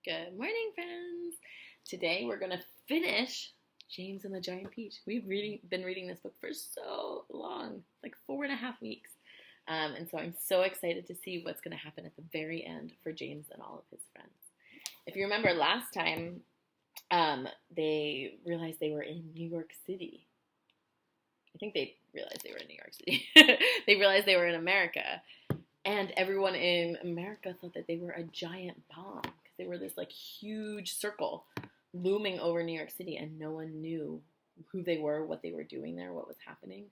Good morning, friends. Today we're going to finish James and the Giant Peach. We've been reading this book for so long, like 4.5 weeks. And so I'm so excited to see what's going to happen at the very end for James and all of his friends. If you remember last time, they realized they were in New York City. I think they realized they were in New York City. They realized they were in America. And everyone in America thought that they were a giant bomb because they were this like huge circle looming over New York City, and no one knew who they were, what they were doing there, what was happening.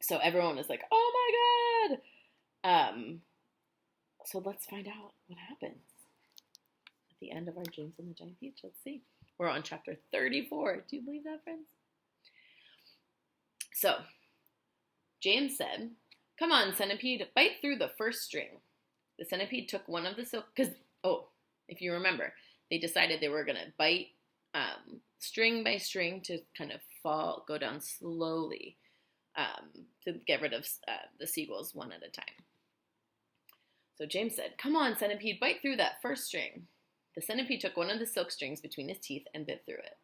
So everyone was like, "Oh my god!" So let's find out what happens at the end of our James and the Giant Peach. Let's see. We're on chapter 34. Do you believe that, friends? So James said, "Come on, Centipede, bite through the first string." The Centipede took one of the silk, because, if you remember, they decided they were going to bite string by string to kind of go down slowly to get rid of the seagulls one at a time. So James said, "Come on, Centipede, bite through that first string." The Centipede took one of the silk strings between his teeth and bit through it.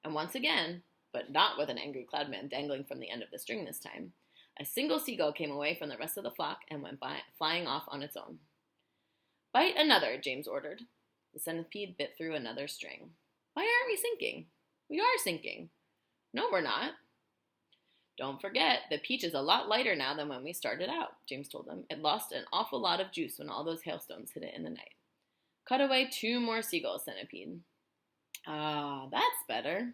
And once again, but not with an angry cloudman dangling from the end of the string this time, a single seagull came away from the rest of the flock and went flying off on its own. "Bite another," James ordered. The Centipede bit through another string. "Why aren't we sinking?" "We are sinking." "No, we're not." "Don't forget, the peach is a lot lighter now than when we started out," James told them. "It lost an awful lot of juice when all those hailstones hit it in the night." "Cut away 2 more seagulls, Centipede." "Ah, that's better."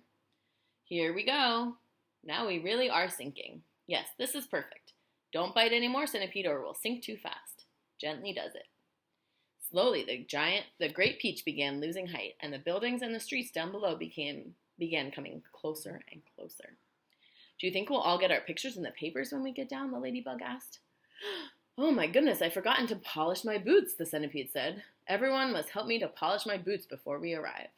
"Here we go. Now we really are sinking. Yes, this is perfect. Don't bite any more, Centipede, or we'll sink too fast." Gently does it. Slowly, the great peach began losing height, and the buildings and the streets down below began coming closer and closer. "Do you think we'll all get our pictures in the papers when we get down?" the ladybug asked. "Oh my goodness, I've forgotten to polish my boots," the Centipede said. "Everyone must help me to polish my boots before we arrive."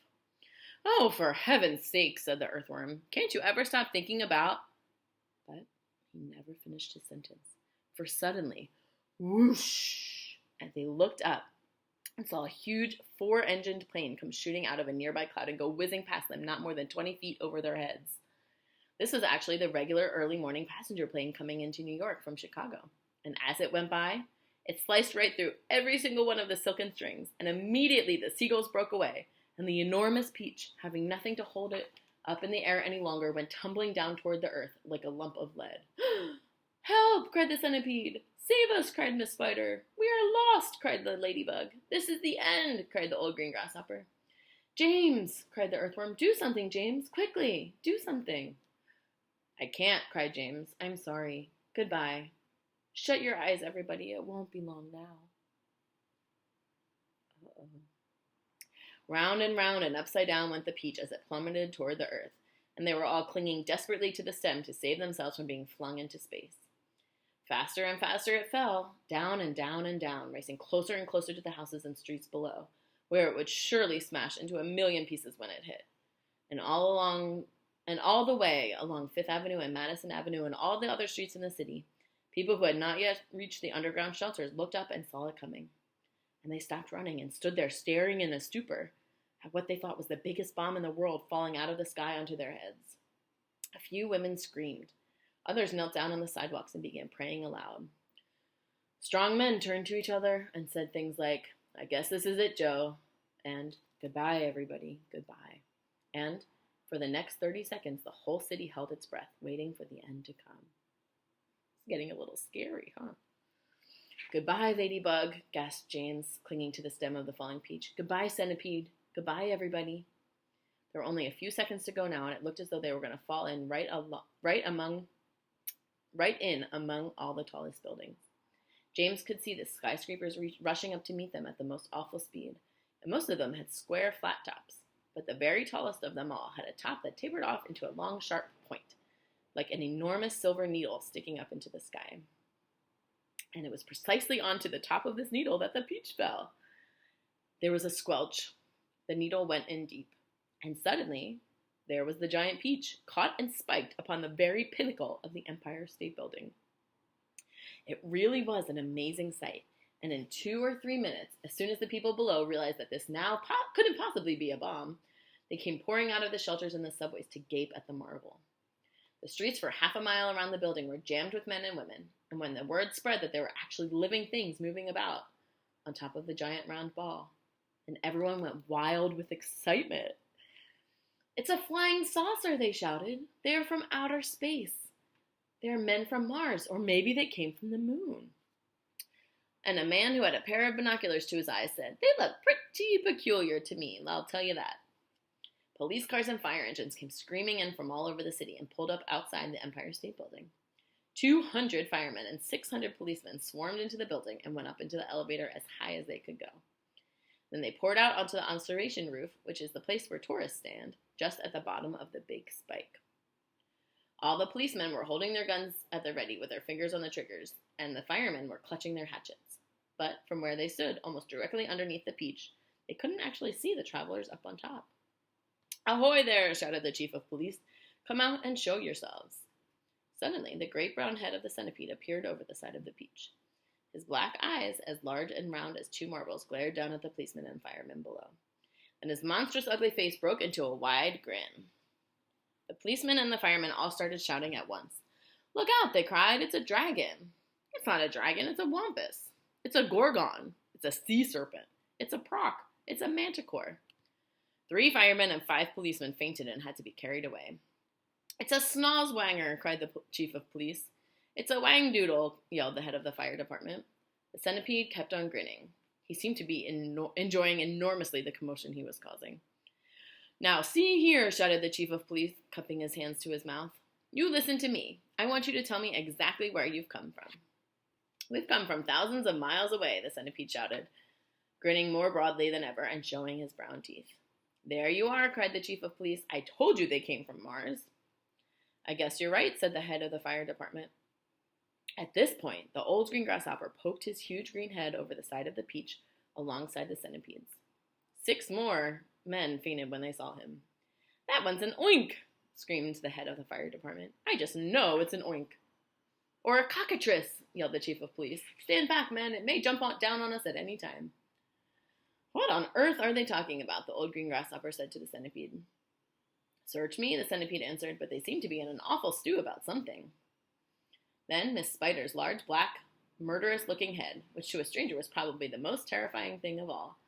"Oh, for heaven's sake," said the earthworm. "Can't you ever stop thinking about—" But he never finished his sentence, for suddenly, whoosh, as they looked up and saw a huge 4-engined plane come shooting out of a nearby cloud and go whizzing past them not more than 20 feet over their heads. This was actually the regular early morning passenger plane coming into New York from Chicago, and as it went by, it sliced right through every single one of the silken strings, and immediately the seagulls broke away, and the enormous peach, having nothing to hold it up in the air any longer, went tumbling down toward the earth like a lump of lead. "Help!" cried the Centipede. "Save us!" cried Miss Spider. "We are lost!" cried the Ladybug. "This is the end!" cried the old green grasshopper. "James!" cried the earthworm. "Do something, James! Quickly! Do something!" "I can't!" cried James. "I'm sorry. Goodbye. Shut your eyes, everybody. It won't be long now." Uh-oh. Round and upside down went the peach as it plummeted toward the earth, and they were all clinging desperately to the stem to save themselves from being flung into space. Faster and faster it fell, down and down and down, racing closer and closer to the houses and streets below, where it would surely smash into a million pieces when it hit. And all the way along Fifth Avenue and Madison Avenue and all the other streets in the city, people who had not yet reached the underground shelters looked up and saw it coming. And they stopped running and stood there staring in a stupor at what they thought was the biggest bomb in the world falling out of the sky onto their heads. A few women screamed. Others knelt down on the sidewalks and began praying aloud. Strong men turned to each other and said things like, "I guess this is it, Joe," and "Goodbye, everybody, goodbye." And for the next 30 seconds, the whole city held its breath, waiting for the end to come. It's getting a little scary, huh? "Goodbye, Ladybug," gasped James, clinging to the stem of the falling peach. "Goodbye, Centipede. Goodbye, everybody." There were only a few seconds to go now, and it looked as though they were going to fall in right in among all the tallest buildings. James could see the skyscrapers rushing up to meet them at the most awful speed, and most of them had square, flat tops. But the very tallest of them all had a top that tapered off into a long, sharp point, like an enormous silver needle sticking up into the sky. And it was precisely onto the top of this needle that the peach fell. There was a squelch. The needle went in deep, and suddenly there was the giant peach, caught and spiked upon the very pinnacle of the Empire State Building. It really was an amazing sight, And in 2 or 3 minutes, as soon as the people below realized that this now couldn't possibly be a bomb, they came pouring out of the shelters and the subways to gape at the marvel. The streets for half a mile around the building were jammed with men and women, and when the word spread that there were actually living things moving about on top of the giant round ball, and everyone went wild with excitement. "It's a flying saucer," they shouted. "They are from outer space. They are men from Mars, or maybe they came from the moon." And a man who had a pair of binoculars to his eyes said, "They look pretty peculiar to me, I'll tell you that." Police cars and fire engines came screaming in from all over the city and pulled up outside the Empire State Building. 200 firemen and 600 policemen swarmed into the building and went up into the elevator as high as they could go. Then they poured out onto the observation roof, which is the place where tourists stand, just at the bottom of the big spike. All the policemen were holding their guns at the ready with their fingers on the triggers, and the firemen were clutching their hatchets. But from where they stood, almost directly underneath the Peach, they couldn't actually see the travelers up on top. "Ahoy there!" shouted the chief of police. "Come out and show yourselves." Suddenly, the great brown head of the centipede appeared over the side of the Peach. His black eyes, as large and round as 2 marbles, glared down at the policemen and firemen below. Then his monstrous, ugly face broke into a wide grin. The policemen and the firemen all started shouting at once. "Look out!" they cried. "It's a dragon." "It's not a dragon, it's a wampus. It's a gorgon. It's a sea serpent. It's a proc. It's a manticore." 3 firemen and 5 policemen fainted and had to be carried away. "It's a snozwanger," cried the chief of police. "It's a wangdoodle," yelled the head of the fire department. The centipede kept on grinning. He seemed to be enjoying enormously the commotion he was causing. "Now, see here," shouted the chief of police, cupping his hands to his mouth. "You listen to me. I want you to tell me exactly where you've come from." "We've come from thousands of miles away," the centipede shouted, grinning more broadly than ever and showing his brown teeth. "There you are," cried the chief of police. "I told you they came from Mars." "I guess you're right," said the head of the fire department. At this point, the old green grasshopper poked his huge green head over the side of the Peach alongside the centipedes. 6 more men fainted when they saw him. "That one's an oink!" screamed the head of the fire department. "I just know it's an oink." "Or a cockatrice!" yelled the chief of police. "Stand back, men. It may jump down on us at any time." "What on earth are they talking about?" the old green grasshopper said to the centipede. "Search me," the centipede answered, "but they seem to be in an awful stew about something." Then Miss Spider's large, black, murderous-looking head, which to a stranger was probably the most terrifying thing of all,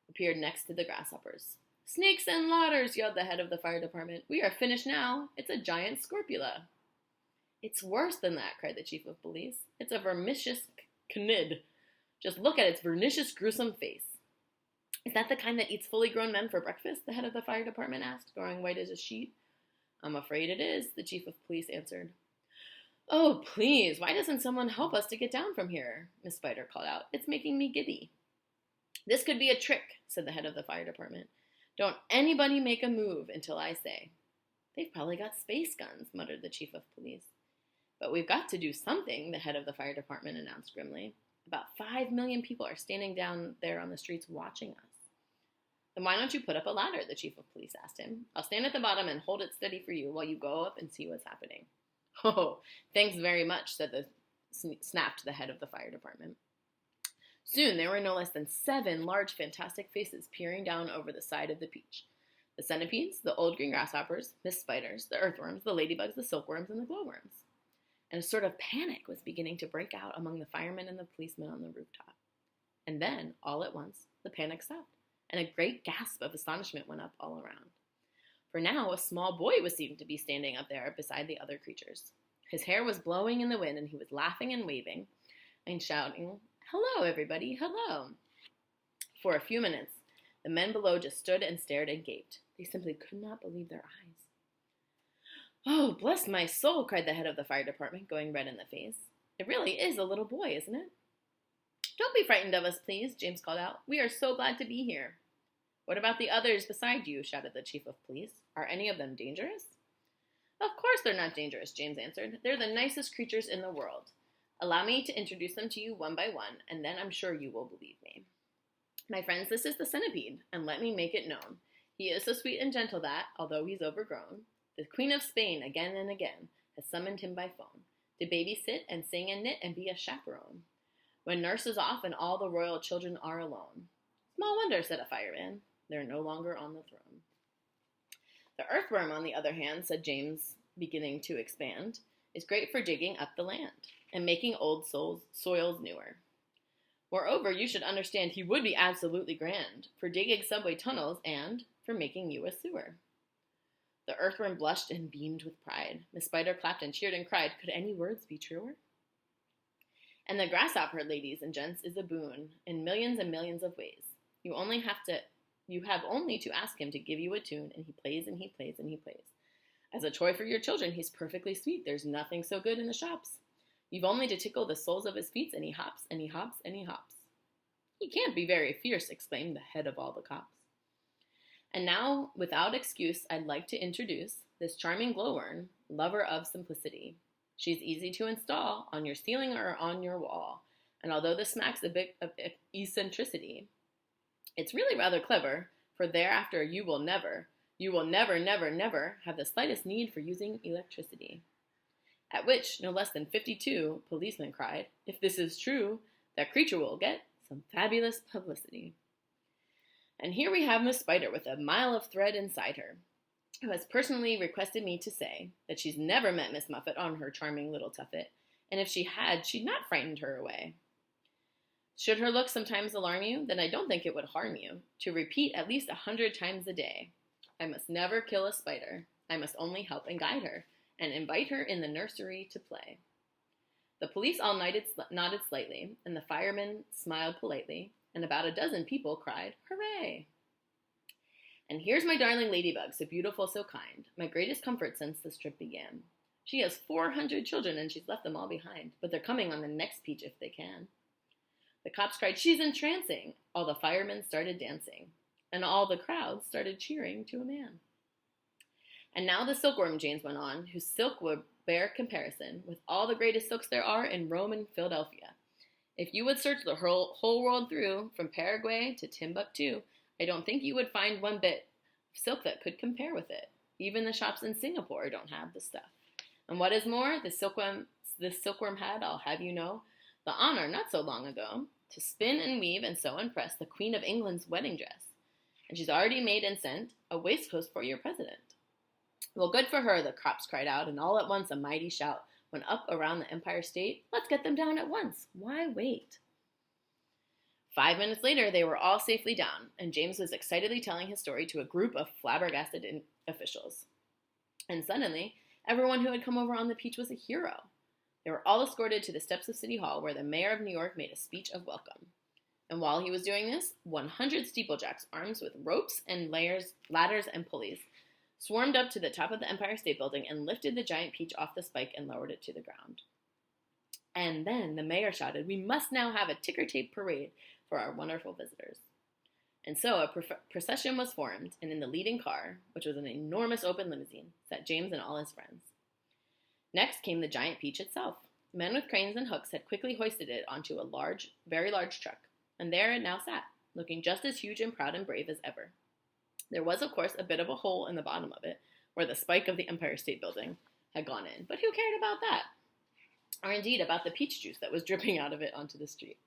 appeared next to the grasshoppers. "Snakes and ladders!" yelled the head of the fire department. "We are finished now. It's a giant scorpula." "It's worse than that," cried the chief of police. "It's a vermicious cnid. Just look at its vernicious, gruesome face." "Is that the kind that eats fully grown men for breakfast?" the head of the fire department asked, growing white as a sheet. "I'm afraid it is," the chief of police answered. "Oh, please, why doesn't someone help us to get down from here?" Miss Spider called out. "It's making me giddy." "This could be a trick," said the head of the fire department. "Don't anybody make a move until I say." "They've probably got space guns," muttered the chief of police. "But we've got to do something," the head of the fire department announced grimly. "About 5 million people are standing down there on the streets watching us." "Then why don't you put up a ladder?" the chief of police asked him. "I'll stand at the bottom and hold it steady for you while you go up and see what's happening." "Oh, thanks very much," snapped the head of the fire department. Soon there were no less than 7 large, fantastic faces peering down over the side of the Peach. The centipedes, the old green grasshoppers, Miss Spiders, the earthworms, the ladybugs, the silkworms, and the glowworms. And a sort of panic was beginning to break out among the firemen and the policemen on the rooftop. And then, all at once, the panic stopped, and a great gasp of astonishment went up all around. For now a small boy was seen to be standing up there beside the other creatures. His hair was blowing in the wind, and he was laughing and waving and shouting, "Hello, everybody, hello." For a few minutes, the men below just stood and stared and gaped. They simply could not believe their eyes. "Oh, bless my soul," cried the head of the fire department, going red in the face. "It really is a little boy, isn't it?" "Don't be frightened of us, please," James called out. "We are so glad to be here." "What about the others beside you?" shouted the chief of police. "Are any of them dangerous?" "Of course they're not dangerous," James answered. "They're the nicest creatures in the world. Allow me to introduce them to you one by one, and then I'm sure you will believe me. My friends, this is the centipede, and let me make it known. He is so sweet and gentle that, although he's overgrown, the Queen of Spain again and again has summoned him by phone to babysit and sing and knit and be a chaperone. when nurse is off and all the royal children are alone. Small wonder, said a fireman. They're no longer on the throne. The earthworm, on the other hand, said James, beginning to expand, is great for digging up the land and making old soils newer. Moreover, you should understand he would be absolutely grand for digging subway tunnels and for making you a sewer. The earthworm blushed and beamed with pride. Miss Spider clapped and cheered and cried, could any words be truer? And the grasshopper, ladies and gents, is a boon in millions and millions of ways. You have only to ask him to give you a tune, and he plays and he plays and he plays. As a toy for your children, he's perfectly sweet. There's nothing so good in the shops. You've only to tickle the soles of his feet, and he hops and he hops and he hops. He can't be very fierce, exclaimed the head of all the cops. And now, without excuse, I'd like to introduce this charming glowworm, lover of simplicity. She's easy to install on your ceiling or on your wall, and although this smacks a bit of eccentricity, it's really rather clever, for thereafter you will never, never, never have the slightest need for using electricity. At which, no less than 52 policemen cried, if this is true, that creature will get some fabulous publicity. And here we have Miss Spider with a mile of thread inside her, who has personally requested me to say that she's never met Miss Muffet on her charming little tuffet, and if she had, she'd not frightened her away. Should her looks sometimes alarm you, then I don't think it would harm you to repeat at least 100 times a day, I must never kill a spider. I must only help and guide her, and invite her in the nursery to play. The police all nodded slightly, and the firemen smiled politely, and about a dozen people cried, hooray! And here's my darling ladybug, so beautiful, so kind, my greatest comfort since this trip began. She has 400 children, and she's left them all behind, but they're coming on the next peach if they can. The cops cried, she's entrancing! All the firemen started dancing, and all the crowd started cheering to a man. And now the silkworm, James went on, whose silk would bear comparison with all the greatest silks there are in Rome and Philadelphia. If you would search the whole world through, from Paraguay to Timbuktu, I don't think you would find one bit of silk that could compare with it. Even the shops in Singapore don't have the stuff. And what is more, this silkworm had, I'll have you know, the honor, not so long ago, to spin and weave and sew and press the Queen of England's wedding dress. And she's already made and sent a waistcoat for your president. Well, good for her, the cops cried out, and all at once a mighty shout went up around the Empire State. Let's get them down at once. Why wait? 5 minutes later, they were all safely down, and James was excitedly telling his story to a group of flabbergasted officials. And suddenly, everyone who had come over on the peach was a hero. They were all escorted to the steps of City Hall, where the mayor of New York made a speech of welcome. And while he was doing this, 100 steeplejacks, armed with ropes and ladders and pulleys, swarmed up to the top of the Empire State Building and lifted the giant peach off the spike and lowered it to the ground. And then the mayor shouted, we must now have a ticker-tape parade for our wonderful visitors. And so a procession was formed, and in the leading car, which was an enormous open limousine, sat James and all his friends. Next came the giant peach itself. Men with cranes and hooks had quickly hoisted it onto a large, very large truck, and there it now sat, looking just as huge and proud and brave as ever. There was, of course, a bit of a hole in the bottom of it, where the spike of the Empire State Building had gone in, but who cared about that? Or indeed about the peach juice that was dripping out of it onto the street.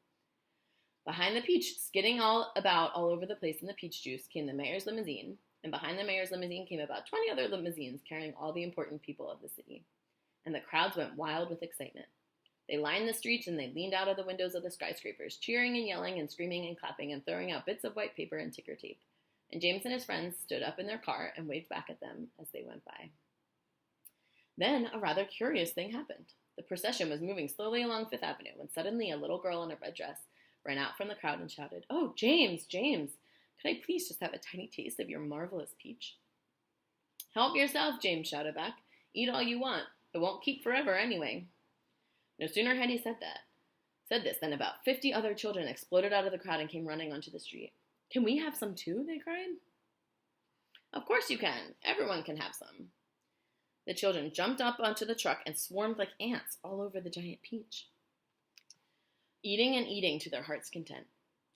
Behind the peach, skidding all over the place in the peach juice, came the mayor's limousine, and behind the mayor's limousine came about 20 other limousines carrying all the important people of the city. And the crowds went wild with excitement. They lined the streets and they leaned out of the windows of the skyscrapers, cheering and yelling and screaming and clapping and throwing out bits of white paper and ticker tape. And James and his friends stood up in their car and waved back at them as they went by. Then a rather curious thing happened. The procession was moving slowly along Fifth Avenue when suddenly a little girl in a red dress ran out from the crowd and shouted, "Oh, James, James, could I please just have a tiny taste of your marvelous peach?" "Help yourself," James shouted back. "Eat all you want. It won't keep forever anyway." No sooner had he said this than about 50 other children exploded out of the crowd and came running onto the street. "Can we have some too?" they cried. "Of course you can. Everyone can have some." The children jumped up onto the truck and swarmed like ants all over the giant peach, eating and eating to their heart's content.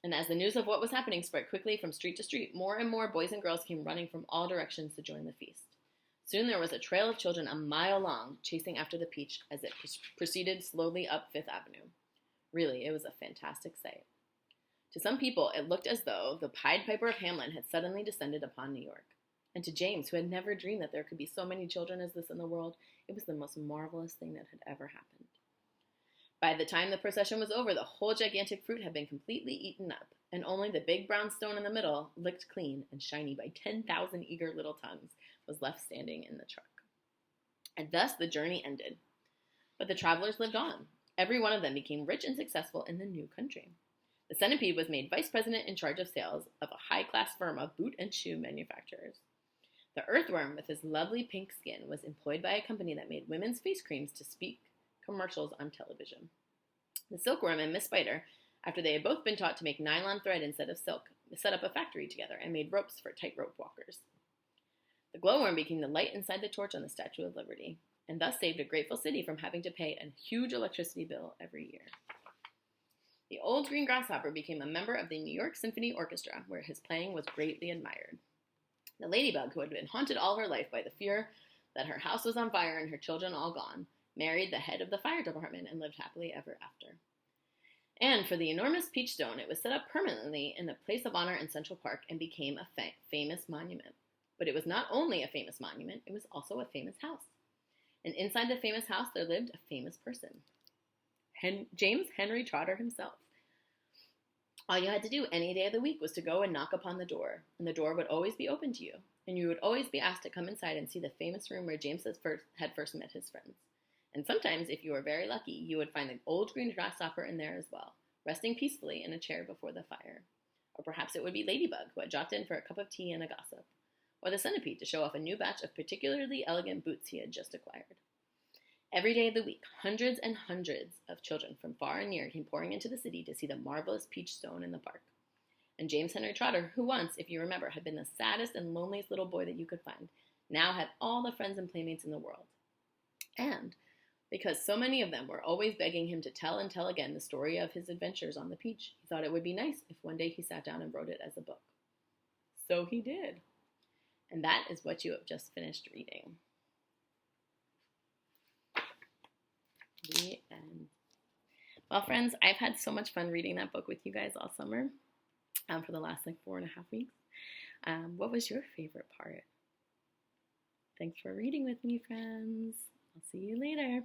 And as the news of what was happening spread quickly from street to street, more and more boys and girls came running from all directions to join the feast. Soon there was a trail of children a mile long chasing after the peach as it proceeded slowly up Fifth Avenue. Really, it was a fantastic sight. To some people, it looked as though the Pied Piper of Hamelin had suddenly descended upon New York. And to James, who had never dreamed that there could be so many children as this in the world, it was the most marvelous thing that had ever happened. By the time the procession was over, the whole gigantic fruit had been completely eaten up, and only the big brown stone in the middle, licked clean and shiny by 10,000 eager little tongues, was left standing in the truck. And thus the journey ended. But the travelers lived on. Every one of them became rich and successful in the new country. The Centipede was made vice president in charge of sales of a high-class firm of boot and shoe manufacturers. The earthworm, with his lovely pink skin, was employed by a company that made women's face creams to speak commercials on television. The silkworm and Miss Spider, after they had both been taught to make nylon thread instead of silk, set up a factory together and made ropes for tightrope walkers. The glowworm became the light inside the torch on the Statue of Liberty, and thus saved a grateful city from having to pay a huge electricity bill every year. The old green grasshopper became a member of the New York Symphony Orchestra, where his playing was greatly admired. The ladybug, who had been haunted all her life by the fear that her house was on fire and her children all gone, married the head of the fire department and lived happily ever after. And for the enormous peach stone, it was set up permanently in a place of honor in Central Park and became a famous monument. But it was not only a famous monument, it was also a famous house. And inside the famous house, there lived a famous person. James Henry Trotter himself. All you had to do any day of the week was to go and knock upon the door, and the door would always be open to you, and you would always be asked to come inside and see the famous room where James had first met his friends. And sometimes, if you were very lucky, you would find the old green grasshopper in there as well, resting peacefully in a chair before the fire. Or perhaps it would be Ladybug, who had dropped in for a cup of tea and a gossip. Or the Centipede, to show off a new batch of particularly elegant boots he had just acquired. Every day of the week, hundreds and hundreds of children from far and near came pouring into the city to see the marvelous peach stone in the park. And James Henry Trotter, who once, if you remember, had been the saddest and loneliest little boy that you could find, now had all the friends and playmates in the world. And because so many of them were always begging him to tell and tell again the story of his adventures on the peach, he thought it would be nice if one day he sat down and wrote it as a book. So he did. And that is what you have just finished reading. The end. Well, friends, I've had so much fun reading that book with you guys all summer, for the last 4.5 weeks. What was your favorite part? Thanks for reading with me, friends. I'll see you later.